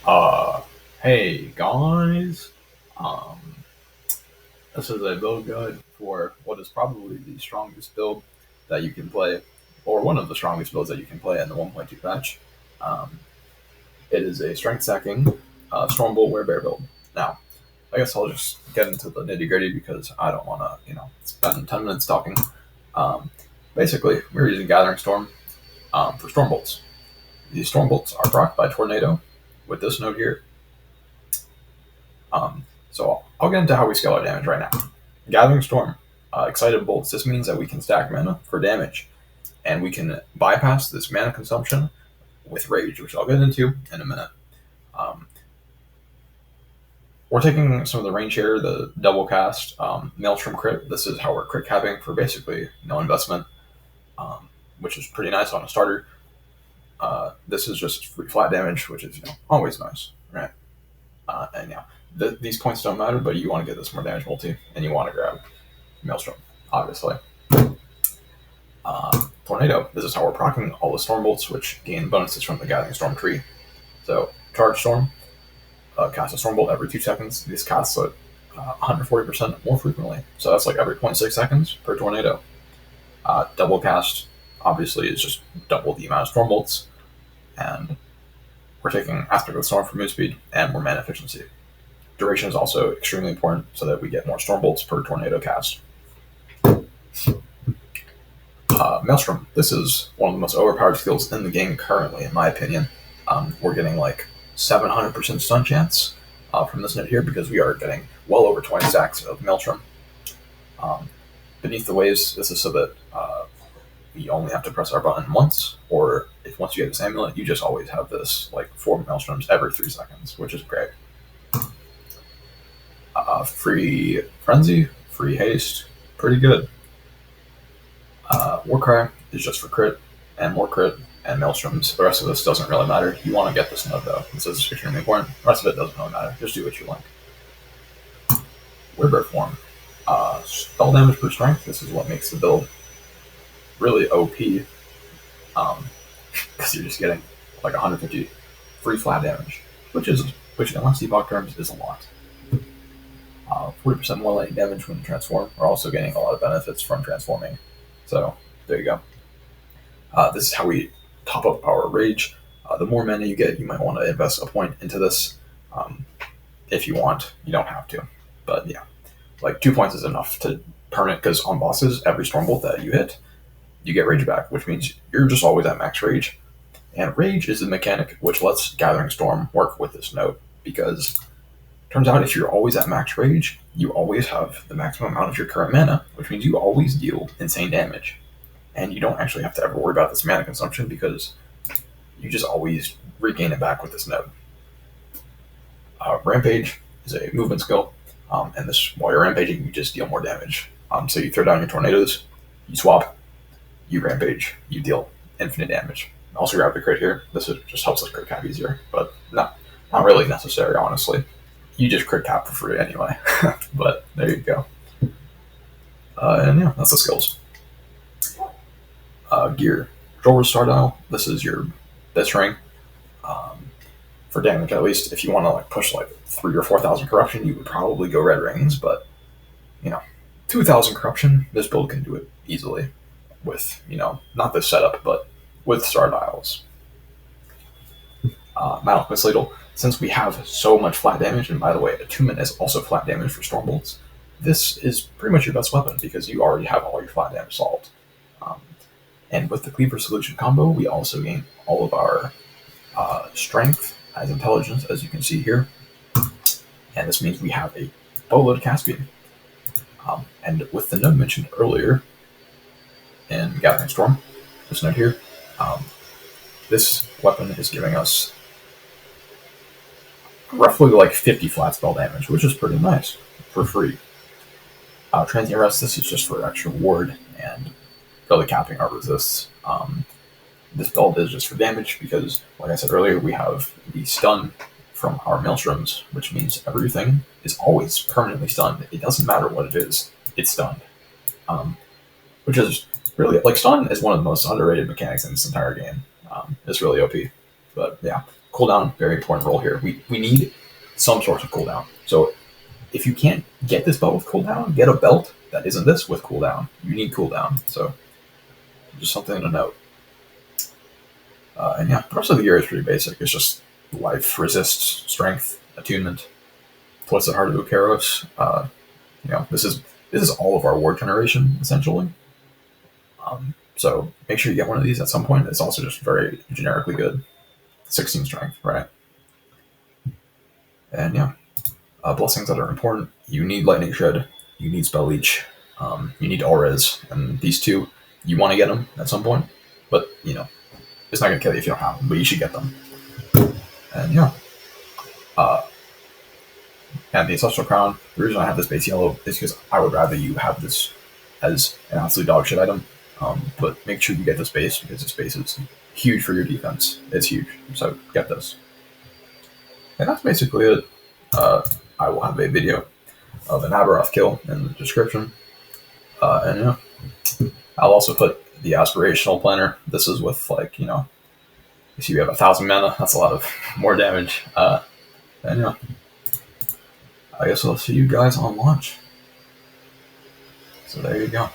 Uh, hey guys, um, this is a build guide for what is probably the strongest build that you can play, or one of the strongest builds that you can play in the 1.2 patch. Um, it is a strength stacking Stormbolt Werebear build. Now, I guess I'll just get into the nitty gritty because I don't want to, spend 10 minutes talking. Um, Basically, we're using Gathering Storm for Stormbolts. These Stormbolts are procced by Tornado with this node here. So I'll get into how we scale our damage right now. Gathering Storm, Excited Bolts. This means that we can stack mana for damage, and we can bypass this mana consumption with Rage, which I'll get into in a minute. We're taking some of the range here, the double cast, Maelstrom crit. This is how we're crit capping for basically no investment, which is pretty nice on a starter. This is just free flat damage, which is always nice, right? And these points don't matter, but you want to get this more damage multi, and you want to grab Maelstrom, obviously. Tornado, this is how we're proccing all the Stormbolts, which gain bonuses from the Gathering Storm tree. So, Charge Storm, cast a Stormbolt every 2 seconds. This casts it 140% more frequently. So that's like every 0.6 seconds per tornado. Double cast, obviously, is just double the amount of Stormbolts. And we're taking Aspect of the Storm for move speed and more mana efficiency. Duration is also extremely important so that we get more Stormbolts per tornado cast. Maelstrom, this is one of the most overpowered skills in the game currently, in my opinion. We're getting like 700% stun chance from this node here because we are getting well over 20 stacks of Maelstrom. Beneath the Waves, this is so that we only have to press our button once, or if once you get this amulet, you just always have this like 4 Maelstroms every 3 seconds, which is great. Free Frenzy, free Haste, pretty good. Warcry is just for crit and more crit and Maelstroms. The rest of this doesn't really matter. You want to get this node though. This is extremely important. The rest of it doesn't really matter. Just do what you like. Werebear form. Spell damage per strength. This is what makes the build really OP. Because you're just getting like 150 free flat damage, which in unless Epoch terms is a lot. 40% more lightning damage when you transform. We're also getting a lot of benefits from transforming. So there you go. This is how we top up our rage. The more mana you get, you might want to invest a point into this. If you want, you don't have to. But yeah, like 2 points is enough to permanent, because on bosses, every Stormbolt that you hit, you get rage back, which means you're just always at max rage. And rage is the mechanic which lets Gathering Storm work with this node, because it turns out if you're always at max rage, you always have the maximum amount of your current mana, which means you always deal insane damage. And you don't actually have to ever worry about this mana consumption because you just always regain it back with this node. Rampage is a movement skill, and this while you're rampaging, you just deal more damage. So you throw down your tornadoes, you swap, you rampage, you deal infinite damage. Also grab the crit here. This just helps us crit cap easier, but not really necessary, honestly. You just crit cap for free anyway. But there you go. And yeah, that's the skills. Gear. Droll's Star Dial. This is your best ring. For damage, at least, if you want to like push like 3,000 or 4,000 corruption, you would probably go red rings, but 2,000 corruption, this build can do it easily with, not this setup, but with Star Dials. Malice Misladle, since we have so much flat damage, and by the way, attunement is also flat damage for Stormbolts, this is pretty much your best weapon because you already have all your flat damage solved. And with the Cleaver Solution combo, we also gain all of our strength as intelligence, as you can see here. And this means we have a boatload cast speed. And with the node mentioned earlier in Gathering Storm, this node here, this weapon is giving us roughly like 50 flat spell damage, which is pretty nice for free. Transient Rest, this is just for extra ward and really capping our resists. This build is just for damage because, like I said earlier, we have the stun from our Maelstroms, which means everything is always permanently stunned. It doesn't matter what it is, it's stunned. Which is really, like, stun is one of the most underrated mechanics in this entire game. It's really OP. But yeah, cooldown, very important role here. We need some sort of cooldown. So if you can't get this belt with cooldown, get a belt that isn't this with cooldown. You need cooldown. So just something to note. And yeah, the rest of the gear is pretty basic. It's just life, resist, strength, attunement, Twisted Heart of Bukaros. This is all of our war generation essentially. So make sure you get one of these at some point. It's also just very generically good. 16 strength, right? And yeah, blessings that are important. You need Lightning Shred. You need Spell Leech. You need Auras, and these two, you want to get them at some point. But it's not gonna kill you if you don't have them. But you should get them. And yeah, and the Ancestral Crown. The reason I have this base yellow is because I would rather you have this as an absolute dog shit item. But make sure you get this base because this base is huge for your defense. It's huge, so get this. And that's basically it. I will have a video of an Aberoth kill in the description. And yeah, I'll also put the aspirational planner. This is with if you have 1,000 mana, that's a lot of more damage. And yeah, I guess I'll see you guys on launch. So there you go.